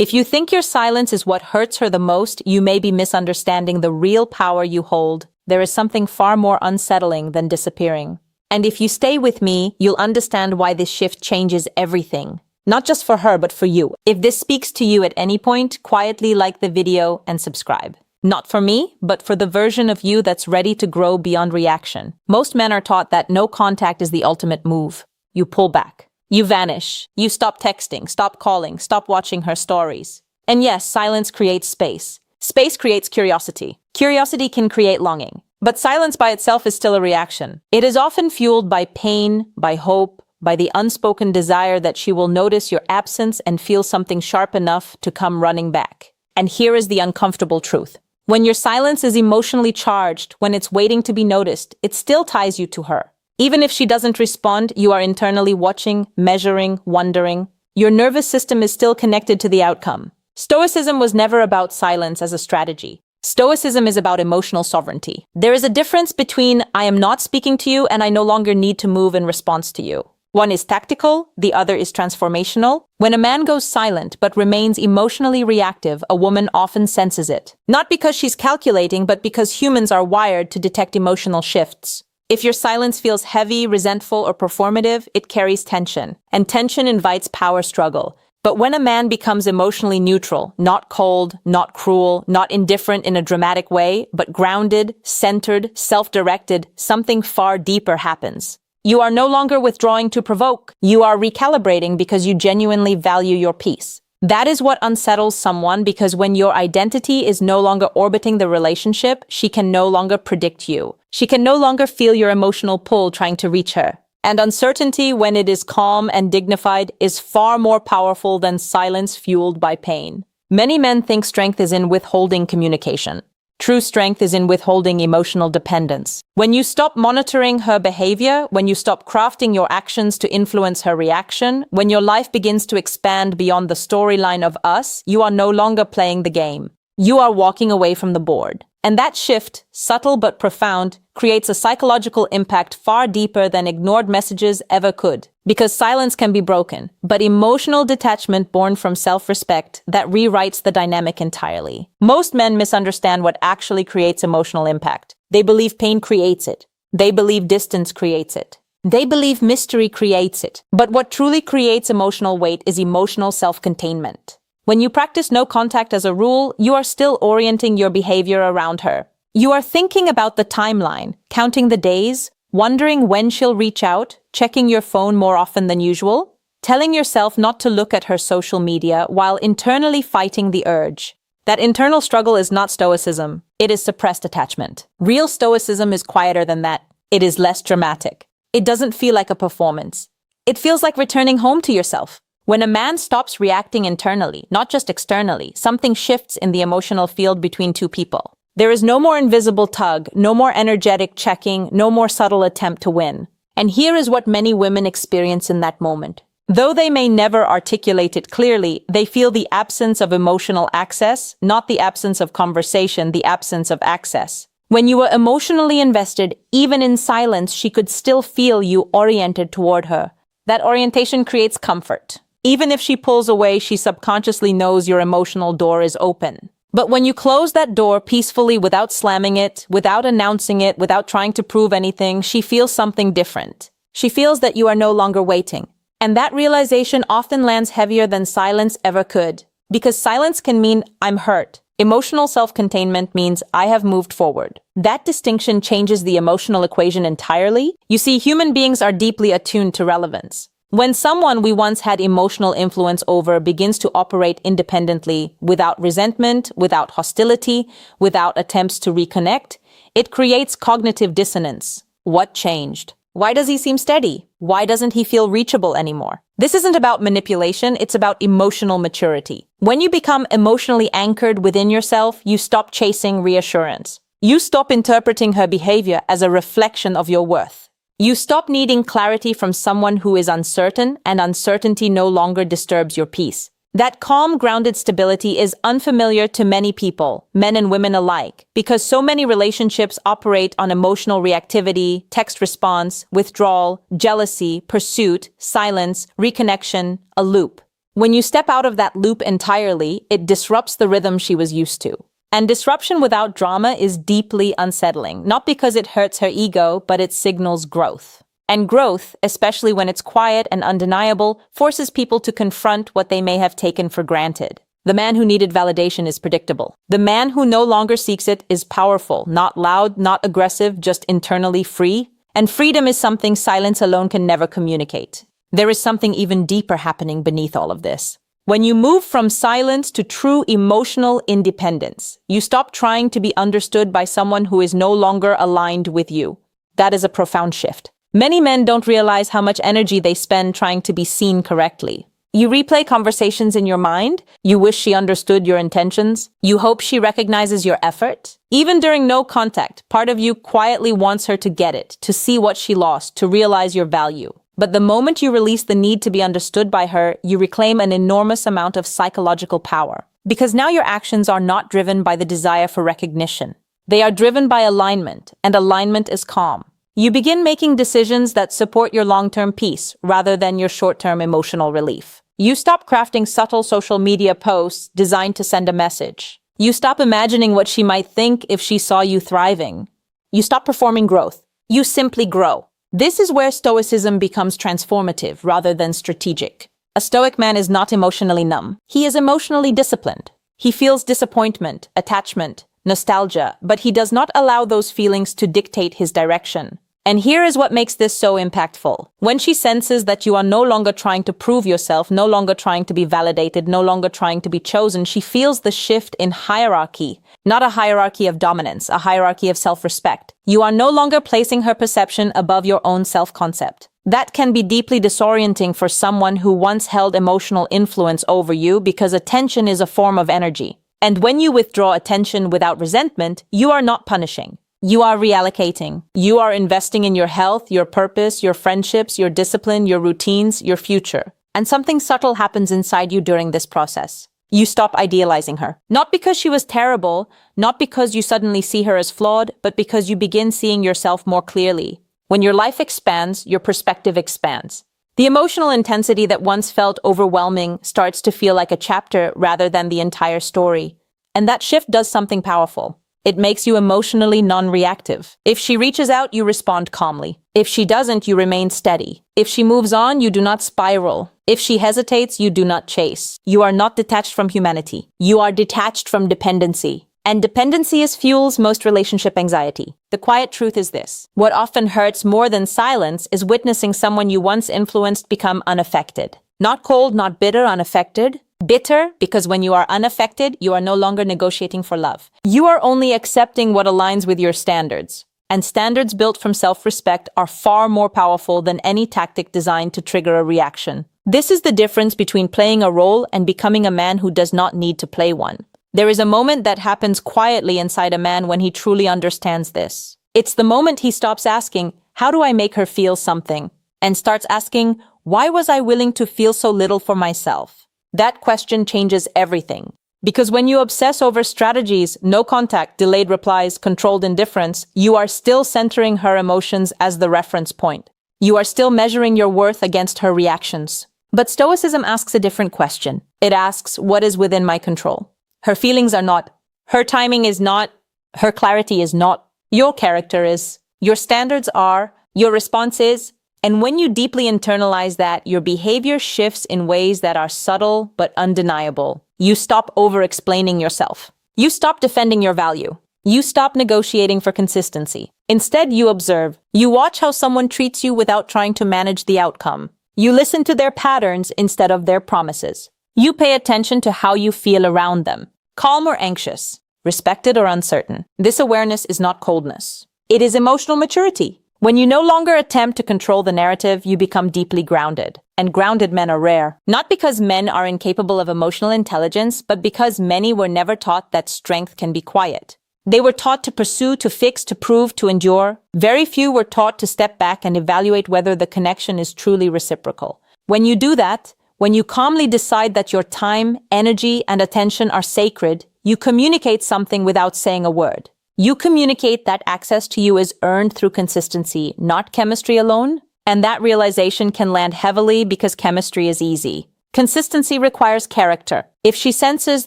If you think your silence is what hurts her the most, you may be misunderstanding the real power you hold. There is something far more unsettling than disappearing. And if you stay with me, you'll understand why this shift changes everything. Not just for her, but for you. If this speaks to you at any point, quietly like the video and subscribe. Not for me, but for the version of you that's ready to grow beyond reaction. Most men are taught that no contact is the ultimate move. You pull back. You vanish. You stop texting, stop calling, stop watching her stories. And yes, silence creates space. Space creates curiosity. Curiosity can create longing. But silence by itself is still a reaction. It is often fueled by pain, by hope, by the unspoken desire that she will notice your absence and feel something sharp enough to come running back. And here is the uncomfortable truth. When your silence is emotionally charged, when it's waiting to be noticed, it still ties you to her. Even if she doesn't respond, you are internally watching, measuring, wondering. Your nervous system is still connected to the outcome. Stoicism was never about silence as a strategy. Stoicism is about emotional sovereignty. There is a difference between I am not speaking to you and I no longer need to move in response to you. One is tactical, the other is transformational. When a man goes silent but remains emotionally reactive, a woman often senses it. Not because she's calculating, but because humans are wired to detect emotional shifts. If your silence feels heavy, resentful, or performative, it carries tension. And tension invites power struggle. But when a man becomes emotionally neutral, not cold, not cruel, not indifferent in a dramatic way, but grounded, centered, self-directed, something far deeper happens. You are no longer withdrawing to provoke. You are recalibrating because you genuinely value your peace. That is what unsettles someone, because when your identity is no longer orbiting the relationship, she can no longer predict you. She can no longer feel your emotional pull trying to reach her. And uncertainty, when it is calm and dignified, is far more powerful than silence fueled by pain. Many men think strength is in withholding communication. True strength is in withholding emotional dependence. When you stop monitoring her behavior, when you stop crafting your actions to influence her reaction, when your life begins to expand beyond the storyline of us, you are no longer playing the game. You are walking away from the board. And that shift, subtle but profound, creates a psychological impact far deeper than ignored messages ever could. Because silence can be broken, but emotional detachment born from self-respect that rewrites the dynamic entirely. Most men misunderstand what actually creates emotional impact. They believe pain creates it. They believe distance creates it. They believe mystery creates it. But what truly creates emotional weight is emotional self-containment. When you practice no contact as a rule, you are still orienting your behavior around her. You are thinking about the timeline, counting the days, wondering when she'll reach out, checking your phone more often than usual, telling yourself not to look at her social media while internally fighting the urge. That internal struggle is not stoicism. It is suppressed attachment. Real stoicism is quieter than that. It is less dramatic. It doesn't feel like a performance. It feels like returning home to yourself. When a man stops reacting internally, not just externally, something shifts in the emotional field between two people. There is no more invisible tug, no more energetic checking, no more subtle attempt to win. And here is what many women experience in that moment. Though they may never articulate it clearly, they feel the absence of emotional access, not the absence of conversation, the absence of access. When you were emotionally invested, even in silence, she could still feel you oriented toward her. That orientation creates comfort. Even if she pulls away, she subconsciously knows your emotional door is open. But when you close that door peacefully without slamming it, without announcing it, without trying to prove anything, she feels something different. She feels that you are no longer waiting. And that realization often lands heavier than silence ever could. Because silence can mean I'm hurt. Emotional self-containment means I have moved forward. That distinction changes the emotional equation entirely. You see, human beings are deeply attuned to relevance. When someone we once had emotional influence over begins to operate independently, without resentment, without hostility, without attempts to reconnect, it creates cognitive dissonance. What changed? Why does he seem steady? Why doesn't he feel reachable anymore? This isn't about manipulation, it's about emotional maturity. When you become emotionally anchored within yourself, you stop chasing reassurance. You stop interpreting her behavior as a reflection of your worth. You stop needing clarity from someone who is uncertain, and uncertainty no longer disturbs your peace. That calm, grounded stability is unfamiliar to many people, men and women alike, because so many relationships operate on emotional reactivity, text response, withdrawal, jealousy, pursuit, silence, reconnection, a loop. When you step out of that loop entirely, it disrupts the rhythm she was used to. And disruption without drama is deeply unsettling, not because it hurts her ego, but it signals growth. And growth, especially when it's quiet and undeniable, forces people to confront what they may have taken for granted. The man who needed validation is predictable. The man who no longer seeks it is powerful, not loud, not aggressive, just internally free. And freedom is something silence alone can never communicate. There is something even deeper happening beneath all of this. When you move from silence to true emotional independence, you stop trying to be understood by someone who is no longer aligned with you. That is a profound shift. Many men don't realize how much energy they spend trying to be seen correctly. You replay conversations in your mind. You wish she understood your intentions. You hope she recognizes your effort. Even during no contact, part of you quietly wants her to get it, to see what she lost, to realize your value. But the moment you release the need to be understood by her, you reclaim an enormous amount of psychological power. Because now your actions are not driven by the desire for recognition. They are driven by alignment, and alignment is calm. You begin making decisions that support your long-term peace rather than your short-term emotional relief. You stop crafting subtle social media posts designed to send a message. You stop imagining what she might think if she saw you thriving. You stop performing growth. You simply grow. This is where Stoicism becomes transformative rather than strategic. A Stoic man is not emotionally numb. He is emotionally disciplined. He feels disappointment, attachment, nostalgia, but he does not allow those feelings to dictate his direction. And here is what makes this so impactful. When she senses that you are no longer trying to prove yourself, no longer trying to be validated, no longer trying to be chosen, she feels the shift in hierarchy. Not a hierarchy of dominance, a hierarchy of self-respect. You are no longer placing her perception above your own self-concept. That can be deeply disorienting for someone who once held emotional influence over you because attention is a form of energy. And when you withdraw attention without resentment, you are not punishing. You are reallocating. You are investing in your health, your purpose, your friendships, your discipline, your routines, your future. And something subtle happens inside you during this process. You stop idealizing her. Not because she was terrible, not because you suddenly see her as flawed, but because you begin seeing yourself more clearly. When your life expands, your perspective expands. The emotional intensity that once felt overwhelming starts to feel like a chapter rather than the entire story. And that shift does something powerful. It makes you emotionally non-reactive. If she reaches out, you respond calmly. If she doesn't, you remain steady. If she moves on, you do not spiral. If she hesitates, you do not chase. You are not detached from humanity. You are detached from dependency. And dependency fuels most relationship anxiety. The quiet truth is this. What often hurts more than silence is witnessing someone you once influenced become unaffected. Not cold, not bitter, unaffected. Bitter, because when you are unaffected, you are no longer negotiating for love. You are only accepting what aligns with your standards. And standards built from self-respect are far more powerful than any tactic designed to trigger a reaction. This is the difference between playing a role and becoming a man who does not need to play one. There is a moment that happens quietly inside a man when he truly understands this. It's the moment he stops asking, "How do I make her feel something?" and starts asking, "Why was I willing to feel so little for myself?" That question changes everything. Because when you obsess over strategies, no contact, delayed replies, controlled indifference, you are still centering her emotions as the reference point. You are still measuring your worth against her reactions. But Stoicism asks a different question. It asks, what is within my control? Her feelings are not. Her timing is not. Her clarity is not. Your character is. Your standards are. Your response is. And when you deeply internalize that, your behavior shifts in ways that are subtle but undeniable. You stop over-explaining yourself. You stop defending your value. You stop negotiating for consistency. Instead, you observe. You watch how someone treats you without trying to manage the outcome. You listen to their patterns instead of their promises. You pay attention to how you feel around them. Calm or anxious, respected or uncertain. This awareness is not coldness. It is emotional maturity. When you no longer attempt to control the narrative, you become deeply grounded. And grounded men are rare. Not because men are incapable of emotional intelligence, but because many were never taught that strength can be quiet. They were taught to pursue, to fix, to prove, to endure. Very few were taught to step back and evaluate whether the connection is truly reciprocal. When you do that, when you calmly decide that your time, energy, and attention are sacred, you communicate something without saying a word. You communicate that access to you is earned through consistency, not chemistry alone. And that realization can land heavily because chemistry is easy. Consistency requires character. If she senses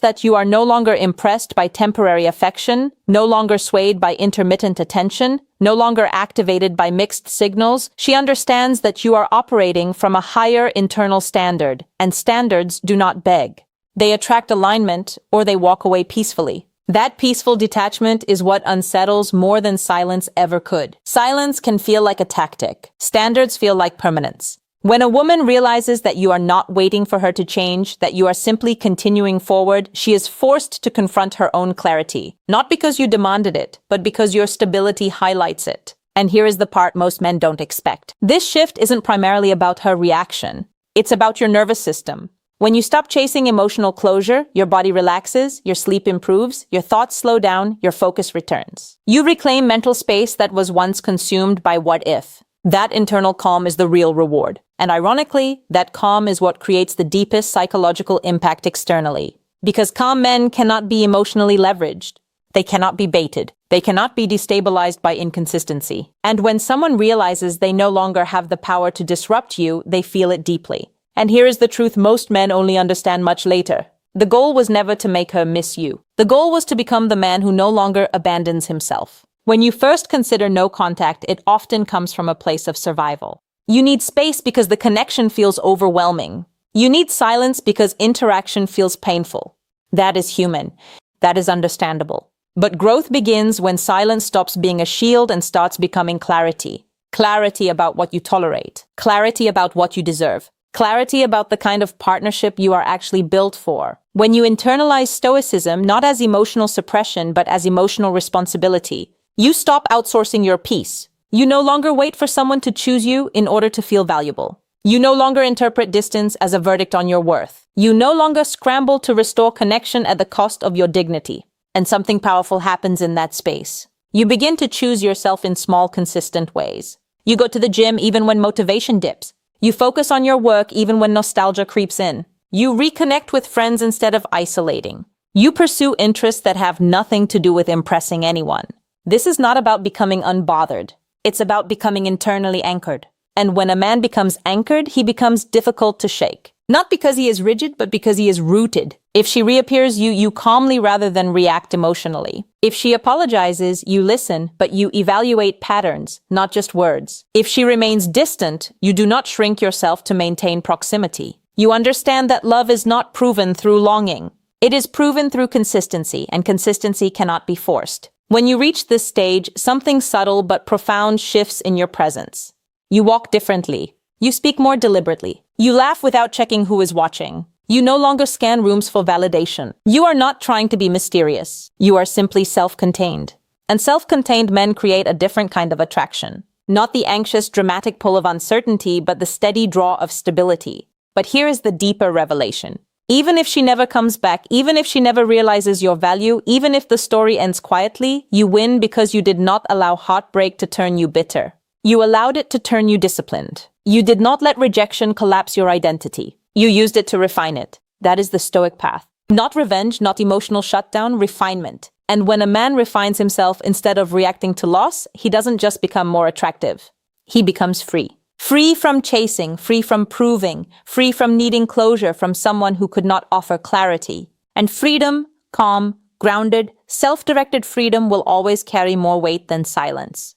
that you are no longer impressed by temporary affection, no longer swayed by intermittent attention, no longer activated by mixed signals, she understands that you are operating from a higher internal standard, and standards do not beg. They attract alignment, or they walk away peacefully. That peaceful detachment is what unsettles more than silence ever could. Silence can feel like a tactic. Standards feel like permanence. When a woman realizes that you are not waiting for her to change, that you are simply continuing forward, she is forced to confront her own clarity. Not because you demanded it, but because your stability highlights it. And here is the part most men don't expect. This shift isn't primarily about her reaction. It's about your nervous system. When you stop chasing emotional closure, your body relaxes, your sleep improves, your thoughts slow down, your focus returns. You reclaim mental space that was once consumed by what if. That internal calm is the real reward. And ironically, that calm is what creates the deepest psychological impact externally. Because calm men cannot be emotionally leveraged. They cannot be baited. They cannot be destabilized by inconsistency. And when someone realizes they no longer have the power to disrupt you, they feel it deeply. And here is the truth most men only understand much later. The goal was never to make her miss you. The goal was to become the man who no longer abandons himself. When you first consider no contact, it often comes from a place of survival. You need space because the connection feels overwhelming. You need silence because interaction feels painful. That is human. That is understandable. But growth begins when silence stops being a shield and starts becoming clarity. Clarity about what you tolerate. Clarity about what you deserve. Clarity about the kind of partnership you are actually built for. When you internalize Stoicism not as emotional suppression but as emotional responsibility, you stop outsourcing your peace. You no longer wait for someone to choose you in order to feel valuable. You no longer interpret distance as a verdict on your worth. You no longer scramble to restore connection at the cost of your dignity. And something powerful happens in that space. You begin to choose yourself in small, consistent ways. You go to the gym even when motivation dips. You focus on your work even when nostalgia creeps in. You reconnect with friends instead of isolating. You pursue interests that have nothing to do with impressing anyone. This is not about becoming unbothered. It's about becoming internally anchored. And when a man becomes anchored, he becomes difficult to shake. Not because he is rigid, but because he is rooted. If she reappears, you calmly rather than react emotionally. If she apologizes, you listen, but you evaluate patterns, not just words. If she remains distant, you do not shrink yourself to maintain proximity. You understand that love is not proven through longing. It is proven through consistency, and consistency cannot be forced. When you reach this stage, something subtle but profound shifts in your presence. You walk differently. You speak more deliberately. You laugh without checking who is watching. You no longer scan rooms for validation. You are not trying to be mysterious. You are simply self-contained. And self-contained men create a different kind of attraction. Not the anxious, dramatic pull of uncertainty, but the steady draw of stability. But here is the deeper revelation. Even if she never comes back, even if she never realizes your value, even if the story ends quietly, you win because you did not allow heartbreak to turn you bitter. You allowed it to turn you disciplined. You did not let rejection collapse your identity. You used it to refine it. That is the Stoic path. Not revenge, not emotional shutdown, refinement. And when a man refines himself instead of reacting to loss, he doesn't just become more attractive. He becomes free. Free from chasing, free from proving, free from needing closure from someone who could not offer clarity. And freedom, calm, grounded, self-directed freedom will always carry more weight than silence.